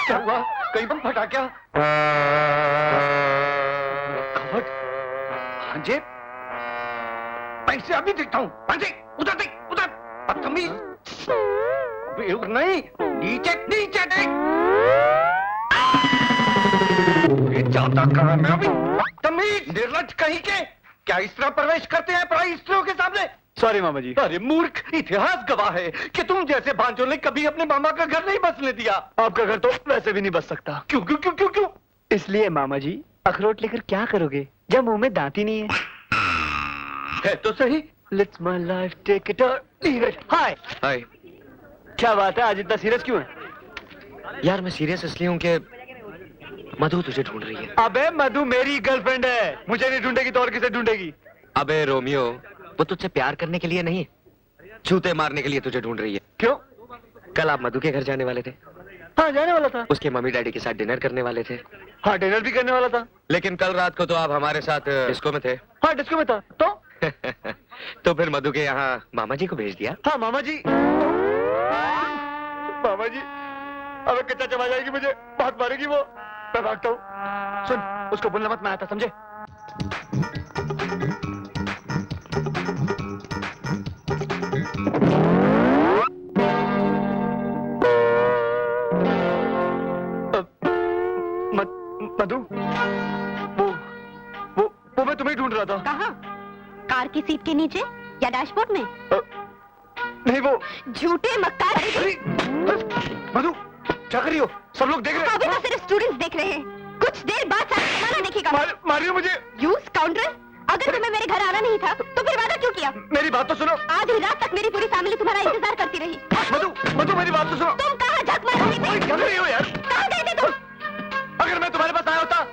क्या हुआ? कहीं बम फटा क्या? कवट? भांजे? पैसे अभी देखता हूँ। भांजे, उधर देख, उधर। बदतमीज। नहीं, नीचे नीचे देख। ये जाता कहाँ मैं अभी? बदतमीज, निर्लज्ज कहीं के। क्या इस तरह प्रवेश करते हैं पराई स्त्रियों के सामने? सॉरी मामा जी। अरे मूर्ख, इतिहास गवाह है कि तुम जैसे भांजों ने कभी अपने मामा का घर नहीं बसने दिया। आपका घर तो वैसे भी नहीं बस सकता। क्यों क्यों क्यों क्यों क्यों? इसलिए मामा जी, अखरोट लेकर क्या करोगे जब मुंह में दांत ही नहीं है? है तो सही। Let's my life take it or leave it. हाय हाय। क्या बात है, आज इतना सीरियस क्यों है? यार मैं सीरियस इसलिए हूँ कि मधु तुझे ढूंढ रही है। अबे मधु मेरी गर्लफ्रेंड है, मुझे नहीं ढूंढेगी तो और किसे ढूंढेगी? अबे रोमियो, वो तुझसे प्यार करने के लिए नहीं, जूते मारने के लिए तुझे ढूंढ रही है। क्यों? कल आप मधु के घर जाने वाले थे। हाँ जाने वाला था। उसके मम्मी डैडी के साथ डिनर करने वाले थे। हाँ डिनर भी करने वाला था। लेकिन कल रात को तो आप हमारे साथ डिस्को में थे। हाँ डिस्को में था तो? तो फिर मधु के यहाँ मामा जी को भेज दिया। हाँ मामा जी। मामा जी, अबे कच्चा चबा जाएगी मुझे, बहुत मारेगी वो। मैं भागता हूँ। सुन, उसको बोलना मत, मैं आता, समझे? मधु, वो मैं तुम्हें ढूंढ रहा था। कहाँ? कार की सीट के नीचे या डैशबोर्ड में? नहीं वो झूठे मक्कार। मधु, क्या कर रही हो? सब लोग देख रहे हैं। अभी तो सिर्फ स्टूडेंट्स देख रहे हैं, कुछ देर बाद सारा जमाना देखेगा। मारियो मुझे। यू स्काउंड्रल, अगर तुम्हें मेरे घर आना नहीं था तो फिर वादा क्यों किया? मेरी बात तो सुनो। आधी रात तक मेरी पूरी फैमिली तुम्हारा इंतजार करती रही। मधु, मधु मेरी बात तो सुनो। तुम कहाँ झक मार रही थी? क्या कर रही हो यार? कहाँ गए थे तुम? अगर मैं तुम्हारे पास आया होता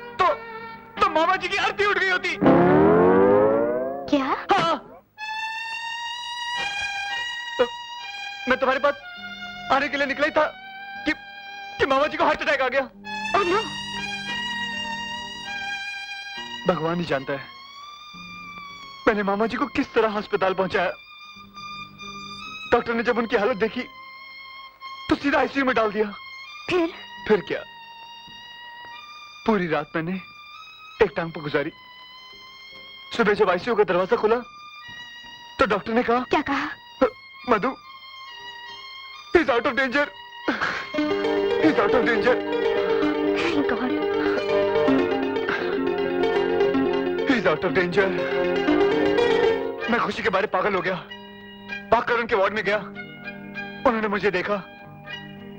तो मामा जी की अर्थी उठ गई होती। क्या? हाँ। तो मैं तुम्हारे पास आने के लिए निकला ही था कि मामा जी को हार्ट अटैक आ गया। Oh no. भगवान ही जानता है मैंने मामा जी को किस तरह अस्पताल पहुंचाया। डॉक्टर ने जब उनकी हालत देखी तो सीधा आईसीयू में डाल दिया। फिर क्या, पूरी रात मैंने एक टांग पर गुजारी। सुबह जब आईसीयू का दरवाजा खुला तो डॉक्टर ने कहा। क्या कहा? मधु, he's out of danger. He's out of danger. Thank God. He's out of danger. मैं खुशी के बारे पागल हो गया, भागकर उनके वार्ड में गया। उन्होंने मुझे देखा,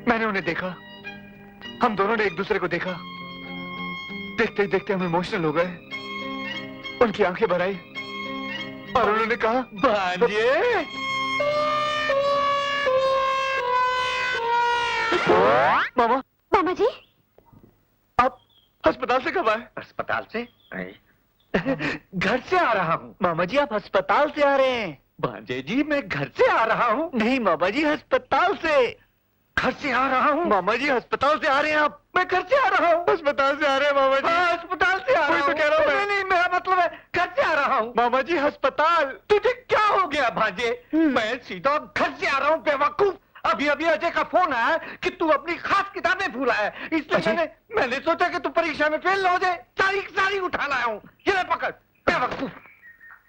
मैंने उन्हें देखा, हम दोनों ने एक दूसरे को देखा। देखते ही देखते हम इमोशनल हो गए। उनकी आंखें भर आई और उन्होंने कहा, भांजे। मामा। मामा जी, आप अस्पताल से कब आए? अस्पताल से? घर से आ रहा हूँ। मामा जी आप अस्पताल से आ रहे हैं? भांजे जी मैं घर से आ रहा हूँ। नहीं मामा जी, अस्पताल से। घर से आ रहा हूँ। मामा जी अस्पताल से आ रहे हैं आप? मैं घर से आ रहा हूँ। अस्पताल से आ रहे हैं मामा जी। हाँ, अस्पताल से आ रहा हूँ। तो कह रहा हूँ मैं। नहीं, मेरा मतलब है घर से आ रहा हूँ। मामा जी अस्पताल। तुझे क्या हो गया भांजे? मैं सीधा घर से आ रहा हूँ बेवकूफ। अभी अभी अजय का फोन आया कि तू अपनी खास किताबें भूला है, इसलिए मैंने सोचा कि तू परीक्षा में फेल हो जाए। सारी उठा लाया हूँ। ये ले पकड़ बेवकूफ।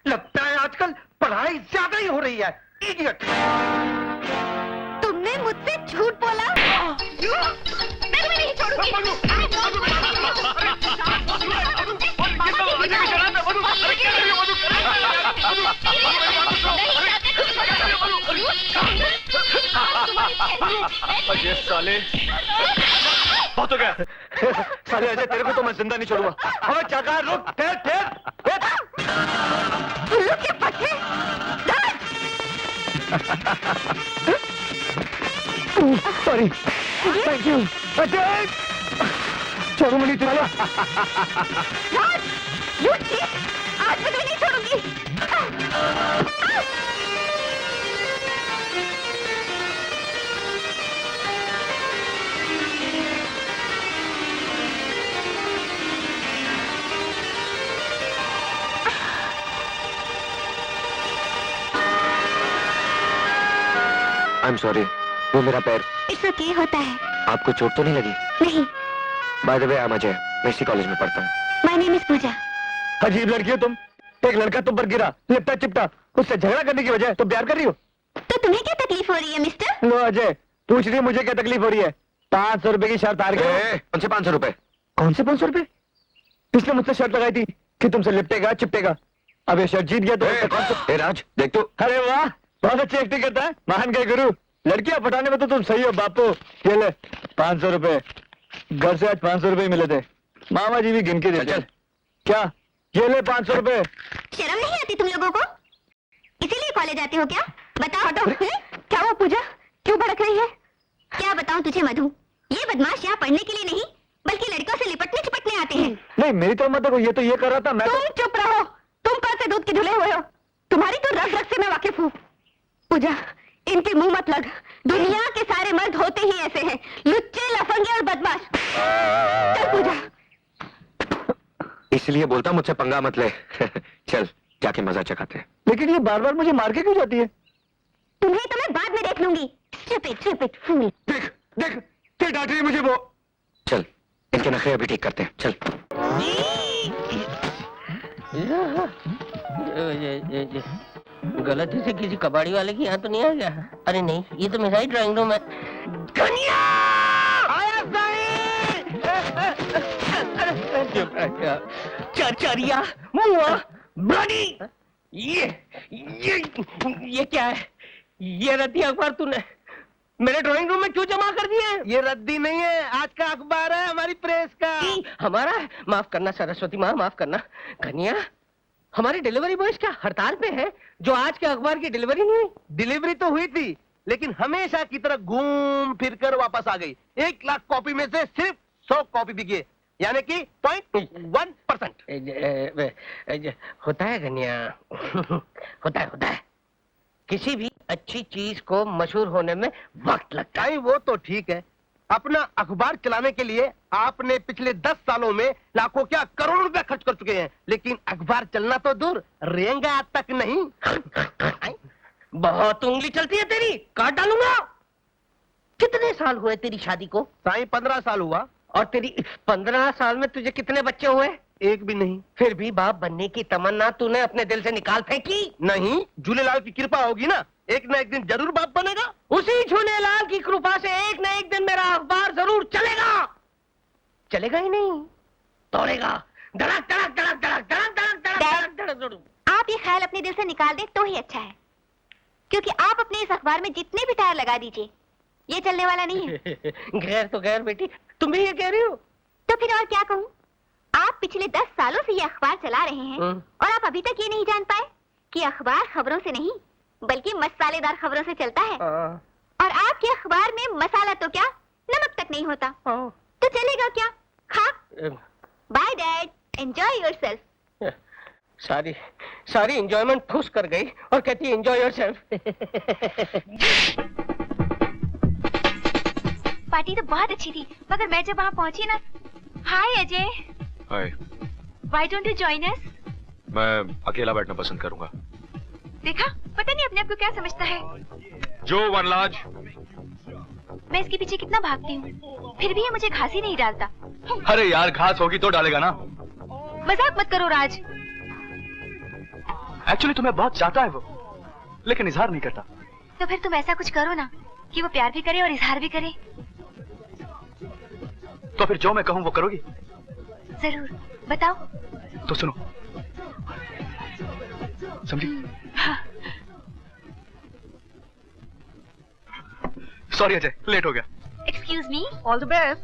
लगता है आजकल पढ़ाई ज्यादा ही हो रही है। इडियट। तुमने मुझसे झूठ बोला। मैं तुम्हें नहीं छोड़ूंगी। अजय साले, बहुत हो गया। साले अजय, तेरे को तो मैं जिंदा नहीं छोड़ूंगा। हमें क्या कहा? रुक, ठहर। उल्लू के पट्टे। Sorry, thank you. अजय, छोड़ो मुझे। आज मैं तुम्हें नहीं छोड़ूंगी। I'm sorry, वो मेरा पैर। इससे क्या होता है? आपको चोट तो नहीं लगी? नहीं। By the way, I am Ajay, मैं इसी कॉलेज में पढ़ता हूँ। माय नेम इज पूजा। अजीब लड़की हो तुम। एक लड़का तुम पर गिरा, लिपटा चिपटा, उससे झगड़ा करने की वजह तुम प्यार कर रही हो। तो तुम्हें क्या तकलीफ हो रही है मिस्टर? लो अजय, पूछ रही है मुझे क्या तकलीफ हो रही है। 500 रुपए की शर्त हार गए। कौन से 500 रुपए? कौन से 500 रुपए? इसने मुझसे शर्त लगाई थी कि तुमसे लिपटेगा चिपटेगा। अब ये शर्त जीत गया तो ए राज, देख तो। अरे वाह, बहुत अच्छी एक्टिंग करता है, महान गए गुरु। लड़कियां पटाने में तो तुम सही हो बापू। ये ले 500 रुपए। घर से आज 500 रुपए मिले थे, मामा जी भी गिन के देते। चल। क्या? ये ले 500 रुपए। शर्म नहीं आती तुम लोगों को? इसीलिए कॉलेज आते हो क्या? बताओ तो। क्या हुआ पूजा, क्यों भड़क रही है? क्या बताऊं तुझे मधु, ये बदमाश यहाँ पढ़ने के लिए नहीं बल्कि लड़कों से लिपटने चिपटने आते हैं। नहीं मेरी तो मत देखो, ये तो ये कर रहा था। मैं तुम चुप रहो, तुम कल से दूध के धुले हुए हो। तुम्हारी तो रग रग से मैं वाकिफ हूँ। पूजा, इनके मुंह मत लग। दुनिया के सारे मर्द होते ही ऐसे हैं, लुच्चे, लफंगे और बदमाश। चल पूजा। इसलिए बोलता मुझसे पंगा मत ले। चल जाके मजा चखाते हैं। लेकिन ये बार बार मुझे मार के क्यों जाती है? तुम्हें तो मैं बाद में देख लूंगी। Stupid, stupid fool। देख देख, फिर डांट रही है मुझे वो। चल, इनके नखरे अभी ठीक करते हैं। चल। गलती से किसी कबाड़ी वाले की यहाँ तो नहीं आ गया? अरे नहीं, ये तो मेरा ही ड्राइंग रूम है। चरिया मुआ ब्लडी, ये क्या है? ये रद्दी अखबार तूने मेरे ड्राइंग रूम में क्यों जमा कर दिए? ये रद्दी नहीं है, आज का अखबार है हमारी प्रेस का। हमारा है? माफ करना सरस्वती माँ, माफ करना। कन्या, हमारे डिलीवरी बॉयज क्या हड़ताल पे है जो आज के अखबार की डिलीवरी नहीं हुई? डिलीवरी तो हुई थी, लेकिन हमेशा की तरह घूम फिर कर वापस आ गई। 1 लाख कॉपी में से सिर्फ 100 कॉपी बिकी, यानी कि 0.1%। होता है कन्या, होता है। किसी भी अच्छी चीज को मशहूर होने में वक्त लगता है। वो तो ठीक है, अपना अखबार चलाने के लिए आपने पिछले 10 सालों में लाखों क्या करोड़ों रुपए खर्च कर चुके हैं, लेकिन अखबार चलना तो दूर, रेंगा तक नहीं। बहुत उंगली चलती है तेरी, काट डालूंगा। कितने साल हुए तेरी शादी को? साईं 15 साल हुआ। और तेरी 15 साल में तुझे कितने बच्चे हुए? एक भी नहीं। फिर भी बाप बनने की तमन्ना तूने अपने दिल से निकाल फेंकी? नहीं, झूलेलाल की कृपा होगी ना, एक ना एक दिन जरूर बाप बनेगा। उसी झूलेलाल की कृपा से एक न एक दिन मेरा अखबार जरूर चलेगा। चलेगा ही नहीं, दौड़ेगा। धड़क धड़क धड़क धड़क धड़क धड़क धड़क धड़क धड़क। आप ये ख्याल अपने दिल से निकाल दें तो ही अच्छा है, क्योंकि आप अपने इस अखबार में जितने भी टायर लगा दीजिए, ये चलने वाला नहीं है। गैर तो गैर बेटी, तुम भी ये कह रही हो? तो फिर और क्या कहूँ? आप पिछले 10 सालों से ये अखबार चला रहे हैं और आप अभी तक ये नहीं जान पाए कि अखबार खबरों से नहीं बल्कि मसालेदार खबरों से चलता है। और आपके अखबार में मसाला तो क्या, नमक तक नहीं होता। तो चलेगा क्या? खा। Bye dad, enjoy yourself. सारी एंजॉयमेंट ठूस कर गई और कहती है एंजॉय योरसेल्फ। पार्टी तो बहुत अच्छी थी, मगर मैं जब वहाँ पहुँची ना। हाय अजय। हाय। Why don't you join us? मैं अकेला बैठना पसंद करूंगा। देखा, पता नहीं अपने आप को क्या समझता है। जो वनराज। मैं इसके पीछे कितना भागती हूँ, फिर भी ये मुझे घास ही नहीं डालता। अरे यार, घास होगी तो डालेगा ना। मजाक मत करो राज। एक्चुअली तुम्हें बहुत चाहता है वो, लेकिन इजहार नहीं करता। तो फिर तुम ऐसा कुछ करो ना कि वो प्यार भी करे और इजहार भी करे। तो फिर जो मैं कहूँ वो करोगी? जरूर, बताओ। तो सुनो, समझी? हाँ। सॉरी अजय, लेट हो गया। Excuse me, all the best.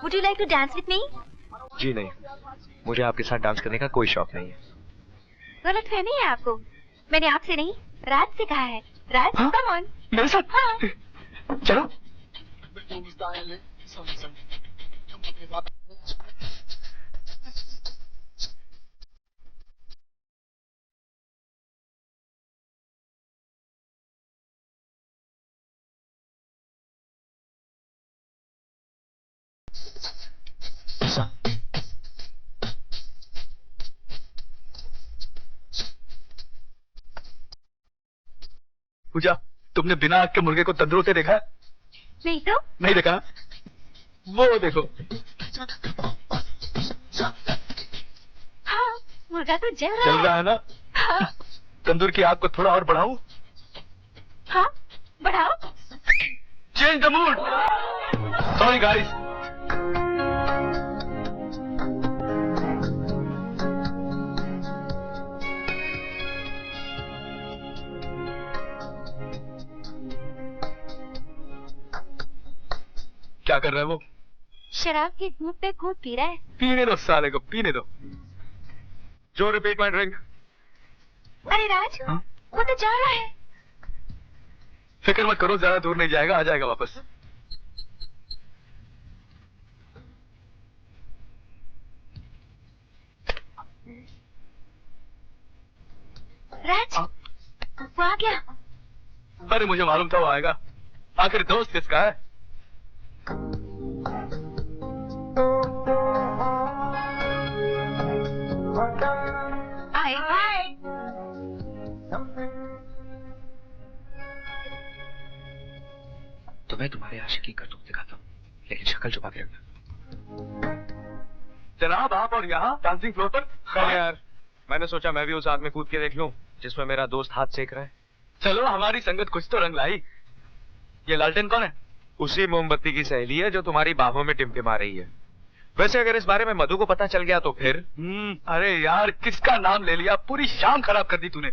Would you like to dance with me? जी नहीं, मुझे आपके साथ डांस करने का कोई शौक नहीं है। गलतफहमी है आपको, मैंने आपसे नहीं राज से कहा है। राज, हाँ? come on. मेरे साथ? हाँ। चलो। पूजा, तुमने बिना आग के मुर्गे को तंदूर से देखा? नहीं तो नहीं देखा? वो देखो। हाँ, मुर्गा तो जल चल रहा रहा है। है ना? हाँ, तंदूर की आग को थोड़ा और बढ़ाऊं? हाँ, बढ़ाओ। Change the mood. Sorry guys. क्या कर रहा है वो? शराब के घूंट पे घूंट पी रहा है। पीने दो साले को, पीने दो। जो रिपीट माय ड्रिंक। अरे राज, हाँ? वो तो जा रहा है। फिक्र मत करो, ज्यादा दूर नहीं जाएगा, आ जाएगा वापस। राज, वो आ गया। अरे मुझे मालूम था वो आएगा। आखिर दोस्त किसका है? हाय। तो मैं तुम्हारे आशिकी करतूत दिखाता हूँ, लेकिन शक्ल छुपा के रखना। जनाब आप और यहाँ डांसिंग फ्लोर पर। अरे यार, मैंने सोचा मैं भी उस आग में कूद के देख लूं जिसमें मेरा दोस्त हाथ सेक रहा है। चलो हमारी संगत कुछ तो रंग लाई। ये लालटेन कौन है? उसी मोमबत्ती की सहेली है जो तुम्हारी बाहों में टिमटिमा रही है। वैसे अगर इस बारे में मधु को पता चल गया तो फिर? अरे यार किसका नाम ले लिया, पूरी शाम खराब कर दी तूने।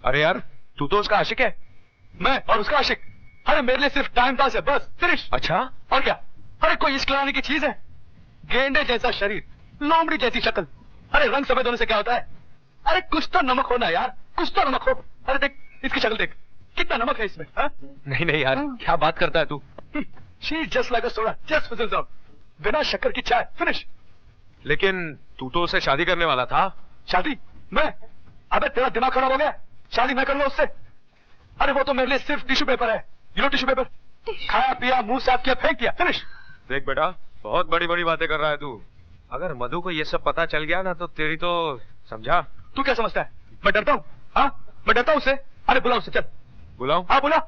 अरे यार, तू तो उसका आशिक है। मैं और उसका आशिक? अरे मेरे लिए सिर्फ टाइम पास है, बस फिनिश। अच्छा? और क्या? अरे कोई इश्क लाने की चीज है? गेंडे जैसा शरीर, लोमड़ी जैसी शक्ल। अरे रंग सफेद होने से क्या होता है? अरे कुछ तो नमक होना यार, कुछ तो नमक हो। अरे देख इसकी शक्ल देख, कितना नमक है इसमें। हा? नहीं नहीं यार, क्या बात करता है तू? She just like a soda, just fizzles out. बिना शक्कर की चाय, फिनिश। लेकिन तू तो उससे शादी करने वाला था। शादी? मैं? अबे तेरा दिमाग खराब हो गया? शादी मैं कर लूं उससे? अरे वो तो मेरे लिए सिर्फ टिश्यू पेपर है। You know tissue paper? खाया पिया, मुंह साफ किया, फेंक दिया, फिनिश। देख बेटा, बहुत बड़ी बड़ी बातें कर रहा है तू। अगर मधु को ये सब पता चल गया ना तो तेरी तो समझा। तू क्या समझता है मैं डरता हूँ? हाँ मैं डरता हूँ उससे? अरे बुला उसे, चल। बुलाऊं? हाँ बुला।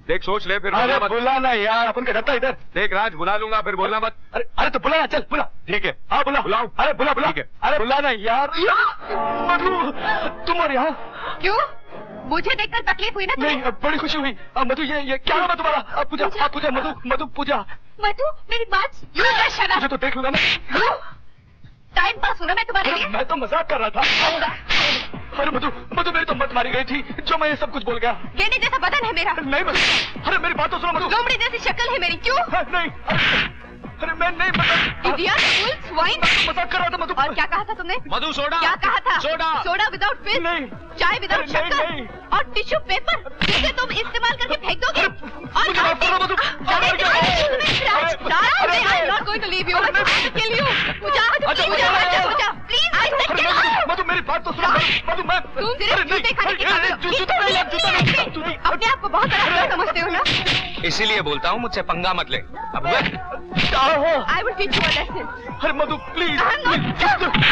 देख सोच ले फिर अरे बोलना मत। बुला ना यार, अपन का डरता इधर। देख राज, बुला लूंगा फिर बोलना मत। अरे अरे तो बुला ना, चल बुला। ठीक है। हाँ बुला। बुलाऊं? अरे बुला बुला। ठीक है। अरे बुला ना यार। मधु तुम और यहाँ? क्यों? मुझे देखकर तकलीफ हुई ना तुम्हें? नहीं बड़ी खुशी हुई। मधु ये क्या नाम है तुम्हारा? पूजा। पूजा मधु, मधु पूजा। मधु, मेरी बात शराब। मुझे तो देख लूंगा मैं। टाइम पास होना मैं तुम्हारे लिए। मैं तो मजाक कर रहा था। अरे मधु, मधु मेरी तो मत मारी गई थी जो मैं ये सब कुछ बोल गया। गेंडे जैसा बदन है मेरा। नहीं मधु, अरे मेरी बात तो सुनो मधु। लोमड़ी जैसी शक्ल है मेरी। क्यों? नहीं अरे मैं नहीं Idiot, fool, swine। मजाक कर रहा था मधु। और क्या कहा था तुमने? मधु सोडा। क्या कहा था? सोडा। Soda without fill? नहीं। चाय विदाउट नहीं, शक्कर? नहीं। और टिश्यू पेपर जिसे तुम इस्तेमाल करके फेंक दोगे? और मुझे माफ करो मधु। मधु मेरी बात तो सुनो मधु। मैं तुम सिर्फ जूते खाने के काबिल हो। अपने आप को बहुत बड़ा समझते हो ना? इसीलिए बोलता हूँ मुझसे पंगा मत ले। अब I will teach you a lesson. अरे मधु प्लीज।